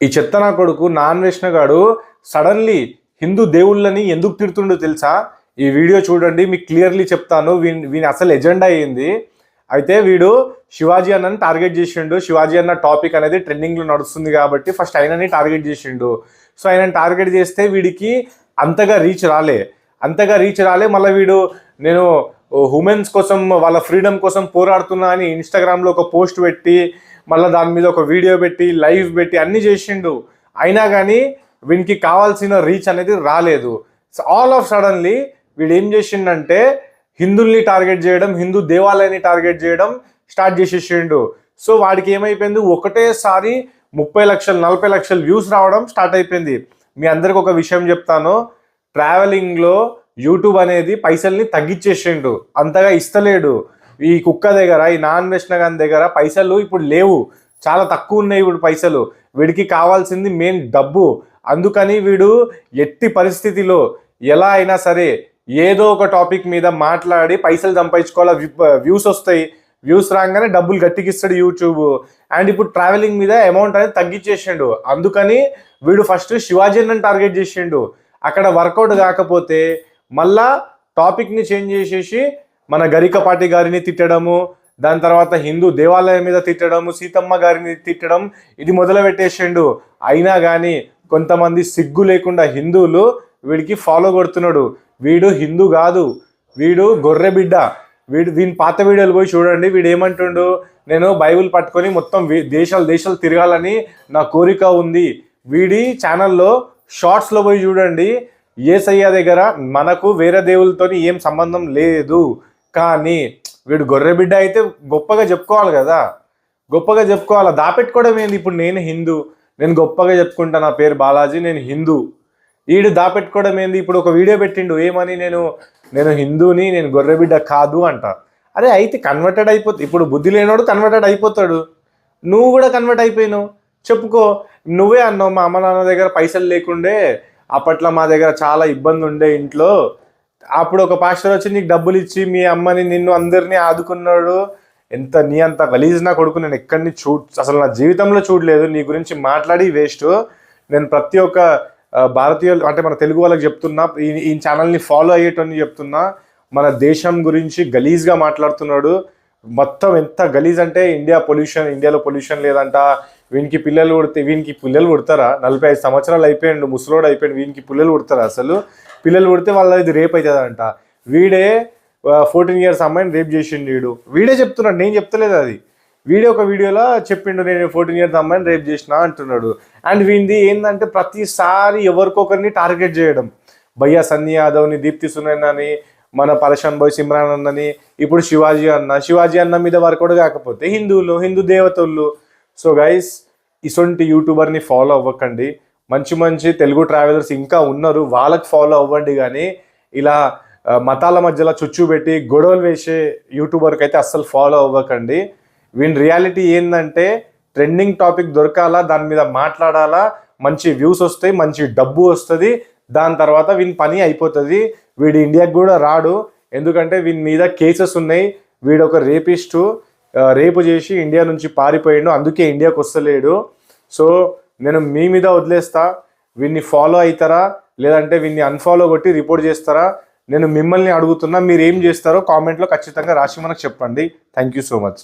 ఈ చెత్త నా కొడుకు నాన్ వేష్ణగాడు సడన్లీ హిందూ దేవుళ్ళని ఎందుకు తిడుతుండో తెలుసా? ఈ వీడియో చూడండి, మీకు క్లియర్లీ చెప్తాను. వీని అసలు ఎజెండా అయ్యింది. అయితే వీడు శివాజీ అన్నని టార్గెట్ చేసిండు. శివాజీ అన్న టాపిక్ అనేది ట్రెండింగ్లో నడుస్తుంది కాబట్టి ఫస్ట్ ఆయనని టార్గెట్ చేసిండు. సో ఆయనని టార్గెట్ చేస్తే వీడికి అంతగా రీచ్ రాలే. మళ్ళీ వీడు నేను ఉమెన్స్ కోసం, వాళ్ళ ఫ్రీడమ్ కోసం పోరాడుతున్నా అని ఇన్స్టాగ్రామ్లో ఒక పోస్ట్ పెట్టి, మళ్ళీ దాని మీద ఒక వీడియో పెట్టి, లైవ్ పెట్టి అన్నీ చేసిండు. అయినా కానీ వీనికి కావాల్సిన రీచ్ అనేది రాలేదు. సో ఆల్ ఆఫ్ సడన్లీ వీడు ఏం చేసిండంటే హిందుల్ని టార్గెట్ చేయడం, హిందూ దేవాలయాన్ని టార్గెట్ చేయడం స్టార్ట్ చేసేసిండు. సో వాడికి ఏమైపోయింది, ఒకటేసారి 30 లక్షలు 40 లక్షలు వ్యూస్ రావడం స్టార్ట్ అయిపోయింది. మీ అందరికి ఒక విషయం చెప్తాను, ట్రావెలింగ్లో యూట్యూబ్ అనేది పైసల్ని తగ్గించేసిండు, అంతగా ఇస్తలేడు. ఈ కుక్క దగ్గర, ఈ నాన్ వేష్ణగాన్ దగ్గర పైసలు ఇప్పుడు లేవు, చాలా తక్కువ ఉన్నాయి ఇప్పుడు పైసలు. వీడికి కావాల్సింది మెయిన్ డబ్బు. అందుకని వీడు ఎట్టి పరిస్థితిలో ఎలా అయినా సరే ఏదో ఒక టాపిక్ మీద మాట్లాడి పైసలు సంపాదించుకోవాలా. వ్యూస్ వస్తాయి, వ్యూస్ రాగానే డబ్బులు గట్టికిస్తాడు యూట్యూబ్. అండ్ ఇప్పుడు ట్రావెలింగ్ మీద అమౌంట్ అనేది తగ్గించేసిండు. అందుకని వీడు ఫస్ట్ శివాజీ అన్నని టార్గెట్ చేసిండు. అక్కడ వర్కౌట్ కాకపోతే మళ్ళా టాపిక్ని చేంజ్ చేసేసి మన గరికపాటి గారిని తిట్టడము, దాని తర్వాత హిందూ దేవాలయం మీద తిట్టడము, సీతమ్మ గారిని తిట్టడం, ఇది మొదలు పెట్టేసిండు. అయినా కానీ కొంతమంది సిగ్గు లేకుండా హిందువులు వీడికి ఫాలో కొడుతున్నాడు. వీడు హిందూ కాదు, వీడు గొర్రె బిడ్డ. వీని పాత వీడియోలు పోయి చూడండి. వీడు ఏమంటుండు, నేను బైబిల్ పట్టుకొని మొత్తం దేశాలు తిరగాలని నా కోరిక ఉంది. వీడి ఛానల్లో షార్ట్స్లో పోయి చూడండి. యేసయ్య దగ్గర మనకు వేరే దేవులతో ఏం సంబంధం లేదు, కానీ వీడు గొర్రె బిడ్డ అయితే గొప్పగా చెప్పుకోవాలి కదా, గొప్పగా చెప్పుకోవాలి. దాపెట్టుకోవడం ఏంది? ఇప్పుడు నేను హిందూ, నేను గొప్పగా చెప్పుకుంటా, నా పేరు బాలాజీ, నేను హిందూ. వీడు దాపెట్టుకోవడం ఏంది? ఇప్పుడు ఒక వీడియో పెట్టిండు, ఏమని, నేను హిందూని, నేను గొర్రె బిడ్డ కాదు అంట. అరే అయితే కన్వర్టెడ్ అయిపోతుంది. ఇప్పుడు బుద్ధి లేనోడు కన్వర్టెడ్ అయిపోతాడు. నువ్వు కూడా కన్వర్ట్ అయిపోయినావు, చెప్పుకో. నువ్వే అన్నావు, మా అమ్మ నాన్న దగ్గర పైసలు లేకుండే, అప్పట్లో మా దగ్గర చాలా ఇబ్బంది ఉండే ఇంట్లో, అప్పుడు ఒక పాస్టర్ వచ్చి నీకు డబ్బులు ఇచ్చి మీ అమ్మని నిన్ను అందరినీ ఆదుకున్నాడు. ఎంత నీ అంత గలీజ్ నా కొడుకు నేను ఎక్కడిని అసలు నా జీవితంలో చూడలేదు. నీ గురించి మాట్లాడి వేస్ట్. నేను ప్రతి ఒక్క భారతీయులు అంటే మన తెలుగు వాళ్ళకి చెప్తున్నా, ఈ ఛానల్ని ఫాలో అయ్యేటని చెప్తున్నా, మన దేశం గురించి గలీజ్గా మాట్లాడుతున్నాడు. మొత్తం ఎంత గలీజ్ అంటే ఇండియాలో పొల్యూషన్ లేదంట, వీనికి పిల్లలు పుడతారా? 45 సంవత్సరాలు అయిపోయిండు, ముసలోడు అయిపోయిండు, వీనికి పిల్లలు పుడతారా? అసలు పిల్లలు పుడితే వాళ్ళది రేప్ అవుతుందంట. వీడే 14 years అమ్మాయిని రేప్ చేసిండు. వీడే చెప్తున్నాడు, నేను చెప్తలేదు అది. ఒక వీడియోలో చెప్పిండు, నేను 14 years అమ్మాయిని రేప్ చేసిన అంటున్నాడు. అండ్ వీంది ఏంటంటే ప్రతిసారి ఎవరికొకరిని టార్గెట్ చేయడం. భయ్యా సన్నీ యాదవ్ని, దీప్తి సునైన్ అని, మన పరేషాన్ బాయ్ సిమ్రాన్ అన్నని, ఇప్పుడు శివాజీ అన్న మీద వర్కౌట్ కాకపోతే హిందూ దేవతలు. సో గైస్, ఇసొంటి యూట్యూబర్ని ఫాలో అవ్వకండి. మంచి తెలుగు ట్రావెలర్స్ ఇంకా ఉన్నారు, వాళ్ళకి ఫాలో అవ్వండి. కానీ ఇలా మతాల మధ్యలో చుచ్చు పెట్టి గొడవలు వేసే యూట్యూబర్కి అయితే అస్సలు ఫాలో అవ్వకండి. వీని రియాలిటీ ఏంటంటే ట్రెండింగ్ టాపిక్ దొరకాలా, దాని మీద మాట్లాడాలా, మంచి వ్యూస్ వస్తాయి, మంచి డబ్బు వస్తుంది, దాని తర్వాత వీని పని అయిపోతుంది. వీడు ఇండియాకి కూడా రాడు, ఎందుకంటే వీని మీద కేసెస్ ఉన్నాయి. వీడు ఒక రేపిస్టు, రేపు చేసి ఇండియా నుంచి పారిపోయాడు, అందుకే ఇండియాకి వస్తలేడు. సో నేను మీ మీద వదిలేస్తా. వీన్ని ఫాలో అవుతారా లేదంటే వీన్ని అన్ఫాలో కొట్టి రిపోర్ట్ చేస్తారా? నేను మిమ్మల్ని అడుగుతున్నా, మీరు ఏం చేస్తారో కామెంట్లో ఖచ్చితంగా రాసి మనకు చెప్పండి. Thank you so much.